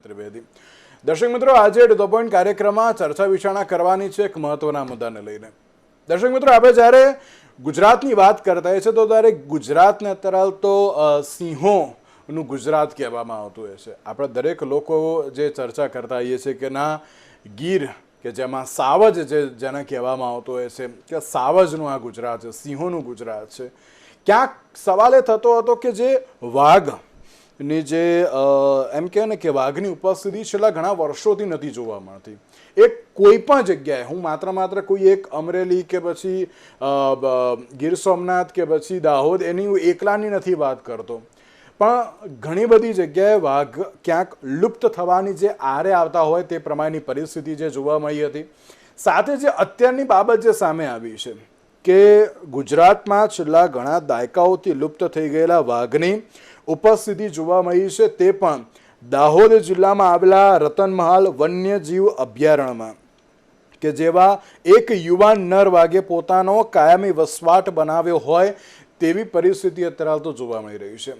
ત્રિવેદી દર્શક મિત્રો, આજે ધ પોઈન્ટ કાર્યક્રમમાં ચર્ચા વિચારણા કરવાની છે એક મહત્વના મુદ્દાને લઈને. દર્શક મિત્રો, આપણે જ્યારે ગુજરાતની વાત કરતા હોય છે તો ત્યારે ગુજરાતને અત્યારે તો સિંહોનું ગુજરાત કહેવામાં આવતું હોય છે. આપણે દરેક લોકો જે ચર્ચા કરતા હોઈએ છીએ કે ના ગીર કે જેમાં સાવજ જેને કહેવામાં આવતો હોય છે કે સાવજનું આ ગુજરાત છે, સિંહોનું ગુજરાત છે. ક્યાંક સવાલ એ થતો હતો કે જે વાઘ ની જે એમ કહે ને કે વાઘની ઉપસ્થિતિ છેલ્લા ઘણા વર્ષોથી નથી જોવા મળતી. એક કોઈ પણ જગ્યાએ, હું માત્ર કોઈ એક અમરેલી કે પછી ગીર સોમનાથ કે પછી દાહોદ એની હું એકલાની નથી વાત કરતો, પણ ઘણી બધી જગ્યાએ વાઘ ક્યાંક લુપ્ત થવાની જે આરે આવતા હોય તે પ્રમાણેની પરિસ્થિતિ જે જોવા મળી હતી. સાથે જે અત્યારની બાબત જે સામે આવી છે કે ગુજરાતમાં છેલ્લા ઘણા દાયકાઓથી લુપ્ત થઈ ગયેલા વાઘની ઉપસ્થિતિ જોવા મળી છે, તે પણ દાહોદ જિલ્લામાં આવેલા રતનમહાલ વન્યજીવ અભયારણ્યમાં, કે જેવા એક યુવાન નર વાઘે પોતાનો કાયમી વસવાટ બનાવ્યો હોય તેવી પરિસ્થિતિ અત્યારે તો જોવા મળી રહી છે.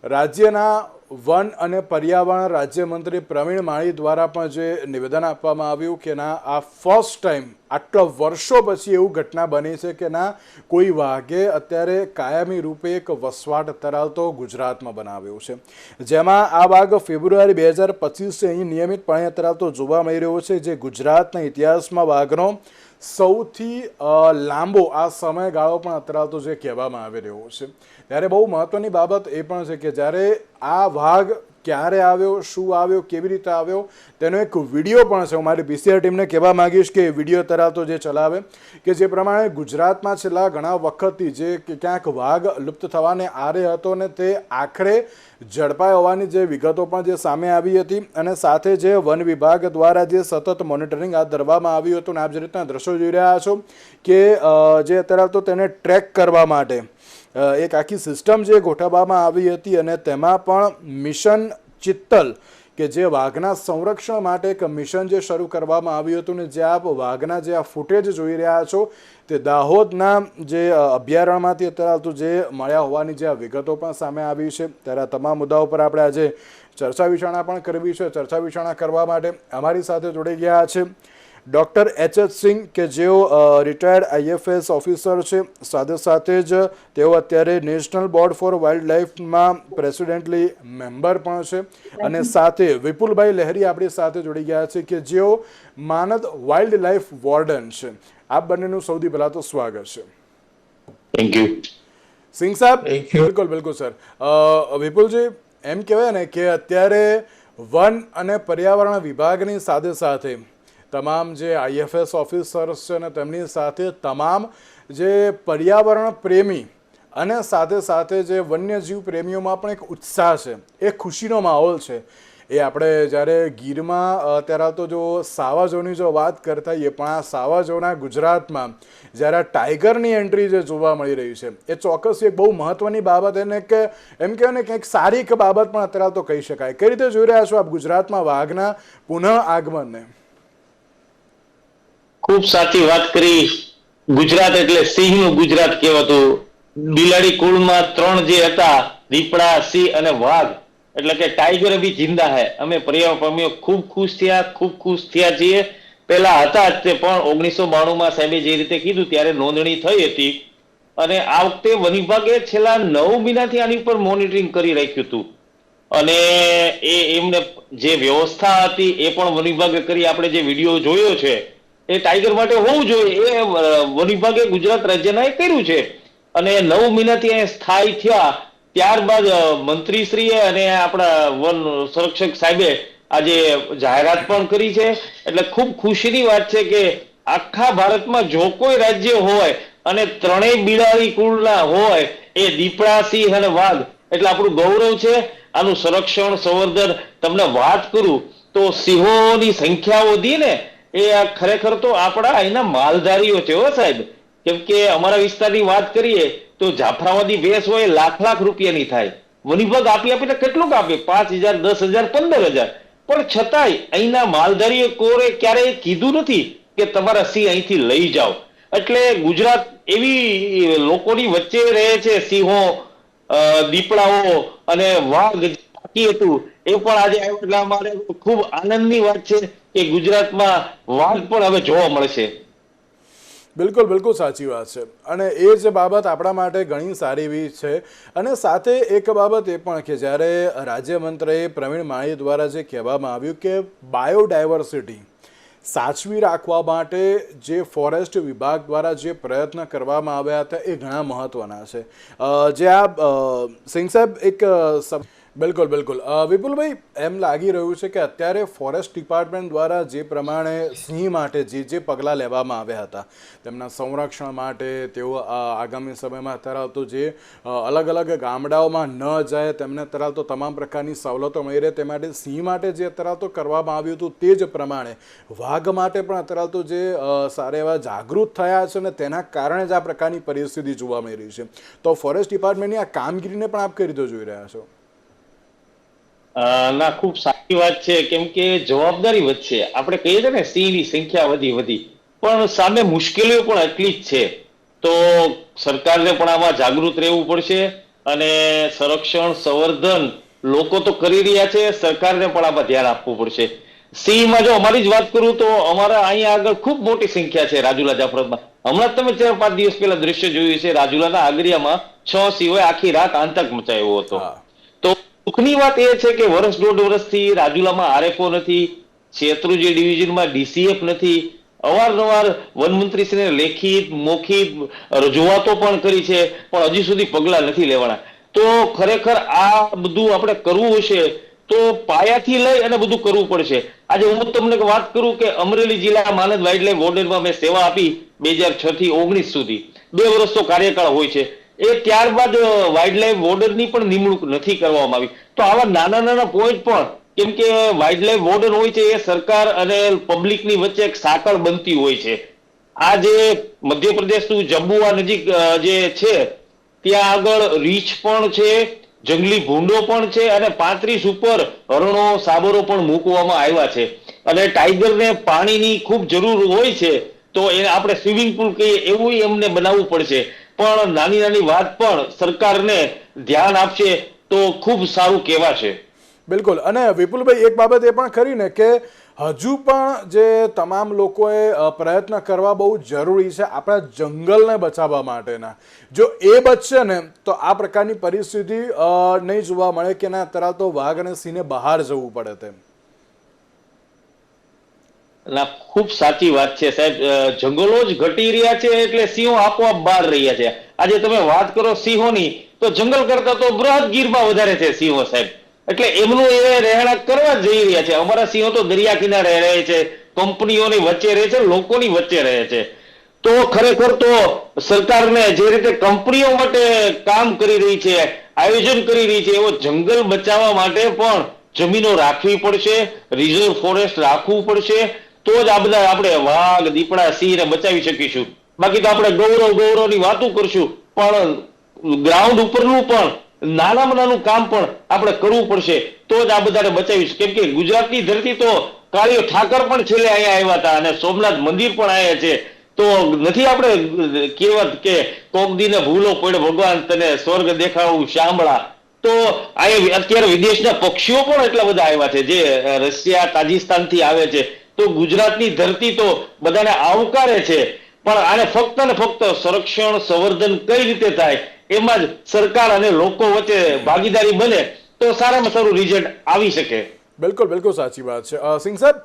રાજ્યના વન અને પર્યાવરણ રાજ્યમંત્રી પ્રવીણ માળી દ્વારા પણ જે નિવેદન આપવામાં આવ્યું કે ના આ ફર્સ્ટ ટાઈમ આટલા વર્ષો પછી એવું ઘટના બની છે કે ના કોઈ વાઘે અત્યારે કાયમી રૂપે એક વસવાટ ધરાવતો ગુજરાતમાં બનાવ્યો છે, જેમાં આ વાઘ ફેબ્રુઆરી 2025 અહીં નિયમિતપણે ધરાવતો જોવા મળી રહ્યો છે, જે ગુજરાતના ઇતિહાસમાં વાઘનો સૌથી લાંબો આ સમયગાળો પણ અત્યારે જે કહેવામાં આવી રહ્યો છે. ત્યારે બહુ મહત્વની બાબત એ પણ છે કે જ્યારે આ વાઘ ક્યારે આવ્યો, શું આવ્યો, કેવી રીતે આવ્યો, તેનો એક વિડીયો પણ છે. હું મારી પીસીઆર ટીમને કહેવા માંગીશ કે વિડીયો તરાવતો જે ચલાવે, કે જે પ્રમાણે ગુજરાતમાં છેલ્લા ઘણા વખતથી જે ક્યાંક વાઘ લુપ્ત થવાને આરે હતો ને તે આખરે ઝડપાઈ હોવાની જે વિગતો પણ જે સામે આવી હતી, અને સાથે જે વન વિભાગ દ્વારા જે સતત મોનિટરિંગ હાથ ધરવામાં આવ્યું હતું. અને આપ જે રીતના દ્રશ્યો જોઈ રહ્યા છો કે જે અત્યારે તો તેને ટ્રેક કરવા માટે એક આખી સિસ્ટમ જે ગોઠવવામાં આવી હતી, અને તેમાં પણ મિશન ચિત્તલ કે જે વાઘના સંરક્ષણ માટે એક મિશન જે શરૂ કરવામાં આવ્યું હતું, ને જે આપ વાઘના જે આ ફૂટેજ જોઈ રહ્યા છો તે દાહોદના જે અભયારણ્યમાંથી અત્યારે તો જે મળ્યા હોવાની જે આ વિગતો પણ સામે આવી છે. ત્યારે આ તમામ મુદ્દાઓ પર આપણે આજે ચર્ચા વિચારણા પણ કરવી છે. ચર્ચા વિચારણા કરવા માટે અમારી સાથે જોડાઈ ગયા છે ડૉક્ટર એચ.એચ. સિંહ, કે જેઓ રિટાયર્ડ આઈએફએસ ઓફિસર છે. સાથે જ તેઓ અત્યારે નેશનલ બોર્ડ ફોર વાઇલ્ડ લાઈફમાં પ્રેસિડેન્ટલી મેમ્બર પણ છે. અને સાથે વિપુલભાઈ લહેરી આપણી સાથે જોડી ગયા છે કે જેઓ માનદ વાઇલ્ડ લાઈફ વોર્ડન છે. આપ બંનેનું સૌથી પહેલા તો સ્વાગત છે. થેન્ક યુ સિંહ સાહેબ. બિલકુલ સર. વિપુલજી, એમ કહેવાય ને કે અત્યારે વન અને પર્યાવરણ વિભાગની સાથે તમામ જે આઈએફએસ ઓફિસર્સ છે ને તેમની સાથે તમામ જે પર્યાવરણ પ્રેમી અને સાથે જે વન્યજીવ પ્રેમીઓમાં પણ એક ઉત્સાહ છે, એક ખુશીનો માહોલ છે. એ આપણે જ્યારે ગીરમાં અત્યારે તો જો સાવજોની જો વાત કરતા હોઈએ, પણ આ સાવજોના ગુજરાતમાં જ્યારે આ ટાઈગરની એન્ટ્રી જે જોવા મળી રહી છે એ ચોક્કસ એક બહુ મહત્વની બાબત, એને કે એમ કહેવાય ને કે એક સારી એક બાબત પણ અત્યારે તો કહી શકાય. કઈ રીતે જોઈ રહ્યા છો આપ ગુજરાતમાં વાઘના પુનઃ આગમનને? ખૂબ સાચી વાત કરી. ગુજરાત એટલે સિંહનું ગુજરાત કહેવાતું. બિલાડી કુળમાં 3 જે હતા, દીપડા, સિંહ અને વાઘ, એટલે કે ટાઈગર બી જિંદા હે. અમે પર્યાવરણ પ્રેમીઓ ખૂબ ખુશ થયા છીએ. પહેલા હતા જ તે, પણ 1992માં સાહેબે જે રીતે કીધું ત્યારે નોંધણી થઈ હતી, અને આ વખતે વન વિભાગે છેલ્લા 9 મહિનાથી આની ઉપર મોનિટરિંગ કરી રાખ્યું હતું. અને એમને જે વ્યવસ્થા હતી એ પણ વન વિભાગે કરી. આપણે જે વિડીયો જોયો છે એ ટાઈગર માટે હોવું જોઈએ, એ વન વિભાગે ગુજરાત રાજ્યના એ કર્યું છે. અને 9 મહિનાથી અહીંયા સ્થાયી થયા. ત્યારબાદ મંત્રીશ્રીએ અને આપણા વન સંરક્ષક સાહેબે આજે જાહેરાત પણ કરી છે. એટલે ખૂબ ખુશીની વાત છે કે આખા ભારતમાં જો કોઈ રાજ્ય હોય અને 3 બિલાડી કુળના હોય, એ દીપડા, સિંહ અને વાઘ, એટલે આપણું ગૌરવ છે. આનું સંરક્ષણ, સંવર્ધન, તમને વાત કરું તો સિંહોની સંખ્યા વધી ને એ ખરેખર તો આપણા અહીંના માલધારીઓ છે હો સાહેબ. કેમ કે અમારા વિસ્તારની વાત કરીએ તો જાફરાબાદી ભેંસ હોય લાખ રૂપિયાની થાય. વન વિભાગ આપીને કેટલું આપે? 5,000, 10,000, 15,000. પણ છતાંય અહીંના માલધારીઓ કોરે ક્યારેય કીધું નથી કે તમારા સિંહ અહીંથી લઈ જાઓ. એટલે ગુજરાત એવી લોકોની વચ્ચે રહે છે, સિંહો, દીપડાઓ અને વાઘ બાકી હતું એ પણ આજે આવ્યો એટલે અમારે ખૂબ આનંદની વાત છે કે ગુજરાતમાં વાઘ પણ હવે જોવા મળશે. બિલકુલ બિલકુલ સાચી વાત છે અને એ જ બાબત આપણા માટે ઘણી સારી એવી છે. અને સાથે એક બાબત એ પણ કે જ્યારે રાજ્યમંત્રી પ્રવીણ માળી દ્વારા જે કહેવામાં આવ્યું કે બાયોડાયવર્સિટી સાચવી રાખવા માટે જે ફોરેસ્ટ વિભાગ દ્વારા જે પ્રયત્ન કરવામાં આવ્યા હતા એ ઘણા મહત્વના છે. જે આ સિંહ સાહેબ એક બિલકુલ બિલકુલ વિપુલભાઈ, એમ લાગી રહ્યું છે કે અત્યારે ફોરેસ્ટ ડિપાર્ટમેન્ટ દ્વારા જે પ્રમાણે સિંહ માટે જે પગલાં લેવામાં આવ્યા હતા તેમના સંરક્ષણ માટે, તેઓ આગામી સમયમાં ધરાવતો જે અલગ અલગ ગામડાઓમાં ન જાય તેમને ધરાવતો તમામ પ્રકારની સવલતો મળી રહે તે માટે સિંહ માટે જે ધરાવતો કરવામાં આવ્યું હતું તે જ પ્રમાણે વાઘ માટે પણ ધરાવતો જે સારા એવા જાગૃત થયા છે અને તેના કારણે જ આ પ્રકારની પરિસ્થિતિ જોવા મળી રહી છે. તો ફોરેસ્ટ ડિપાર્ટમેન્ટની આ કામગીરીને પણ આપ કઈ રીતે જોઈ રહ્યા છો? ના, ખૂબ સારી વાત છે, કેમ કે જવાબદારી વધશે. આપણે કહીએ છીએ ને સિંહની સંખ્યા વધી પણ સામે મુશ્કેલીઓ પણ એટલી જ છે. તો સરકારને પણ આમાં જાગૃત રહેવું પડશે અને સંરક્ષણ સંવર્ધન લોકો તો કરી રહ્યા છે, સરકારને પણ આમાં ધ્યાન આપવું પડશે. સિંહમાં જો અમારી જ વાત કરું તો અમારા અહીંયા આગળ ખૂબ મોટી સંખ્યા છે રાજુલા જાફરાબાદમાં. હમણાં જ તમે 4-5 દિવસ પહેલા દ્રશ્ય જોયું છે, રાજુલાના આગરિયામાં 6 સિંહોએ આખી રાત આતંક મચાવ્યો હતો. તો દુઃખની વાત એ છે કે વર્ષ 1.5 વર્ષથી રાજુલામાં આરએફઓ નથી, શેત્રુંજી ડિવિઝનમાં ડીસીએફ નથી. અવારનવાર વનમંત્રીશ્રીને લેખિત મૌખિક રજૂઆતો પણ કરી છે, પણ હજી સુધી પગલાં નથી લેવાના. તો ખરેખર આ બધું આપણે કરવું હશે તો પાયાથી લઈ અને બધું કરવું પડશે. આજે હું તમને વાત કરું કે અમરેલી જિલ્લા માનદ વાઇલ્ડલાઇફ વોર્ડનમાં મેં સેવા આપી 2006 થી 19 સુધી. 2 વર્ષનો કાર્યકાળ હોય છે. એ ત્યારબાદ વાઇલ્ડલાઇફ વોર્ડનની પણ નિમણૂક નથી કરવામાં આવી. તો આવા નાના નાના પોઈન્ટ પણ, કેમ કે વાઇલ્ડલાઇફ વોર્ડન હોય છે એ સરકાર અને પબ્લિકની વચ્ચે એક સાંકળ બનતી હોય છે. આ જે મધ્યપ્રદેશનું જંબુઆ નજીક જે છે ત્યાં આગળ રીંછ પણ છે, જંગલી ભૂંડો પણ છે અને 35 ઉપર હરણો સાબરો પણ મૂકવામાં આવ્યા છે. અને ટાઈગરને પાણીની ખૂબ જરૂર હોય છે તો એને આપણે સ્વિમિંગ પુલ કહીએ એવું એમને બનાવવું પડશે. પણ નાની નાની વાત પણ સરકારને ધ્યાન આપશે તો ખૂબ સારું કહેવાશે. બિલકુલ. અને વિપુલભાઈ, એક બાબત એ પણ ખરી ને કે હજુ પણ જે તમામ લોકોએ પ્રયત્ન કરવા બહુ જરૂરી છે આપણા જંગલને બચાવવા માટેના. જો એ બચશે ને તો આ પ્રકારની પરિસ્થિતિ નહીં જોવા મળે કે ના તરત તો વાઘ અને સિંહને બહાર જવું પડે તેમ. ના, ખૂબ સાચી વાત છે સાહેબ. જંગલો જ ઘટી રહ્યા છે એટલે સિંહો આપોઆપ બહાર રહ્યા છે. આજે તમે વાત કરો સિંહોની તો જંગલ કરતા તો બૃહદ ગીરમાં વધારે છે સિંહો સાહેબ. એટલે એમનું એ રહેણાંક કરવા જઈ રહ્યા છે. અમારા સિંહો તો દરિયા કિનારે રહે છે, કંપનીઓની વચ્ચે રહે છે, લોકોની વચ્ચે રહે છે. તો ખરેખર તો સરકારને જે રીતે કંપનીઓ માટે કામ કરી રહી છે, આયોજન કરી રહી છે, એવો જંગલ બચાવવા માટે પણ જમીનો રાખવી પડશે, રિઝર્વ ફોરેસ્ટ રાખવું પડશે. તો જ આ બધા આપણે વાઘ, દીપડા, સિંહને બચાવી શકીશું. બાકી તો આપણે ગૌરવની વાતો કરશું પણ ગ્રાઉન્ડ ઉપરનું પણ નાનામાં નાનું કામ પણ આપણે કરવું પડશે તો જ આ બધાને બચાવીશું. કેમ કે ગુજરાતની ધરતી તો કાળીઓ ઠાકર પણ છેલ્લે અહીંયા આવ્યા હતા અને સોમનાથ મંદિર પણ અહીંયા છે. તો નથી આપણે કહેવત કે કોક દીને ભૂલો પડે ભગવાન તને સ્વર્ગ દેખાડું શામળા. તો અહીંયા અત્યારે વિદેશના પક્ષીઓ પણ એટલા બધા આવ્યા છે જે રશિયા, તાજિસ્તાન થી આવે છે. તો ગુજરાતની ધરતી તો બધાને આવકારે છે. પણ આને ફક્ત ને ફક્ત સંરક્ષણ સંવર્ધન કઈ રીતે થાય એમાં જ સરકાર અને લોકો વચ્ચે ભાગીદારી બને તો સારામાં સારું રિઝલ્ટ આવી શકે. બિલકુલ બિલકુલ સાચી વાત છે. સિંહ સાહેબ,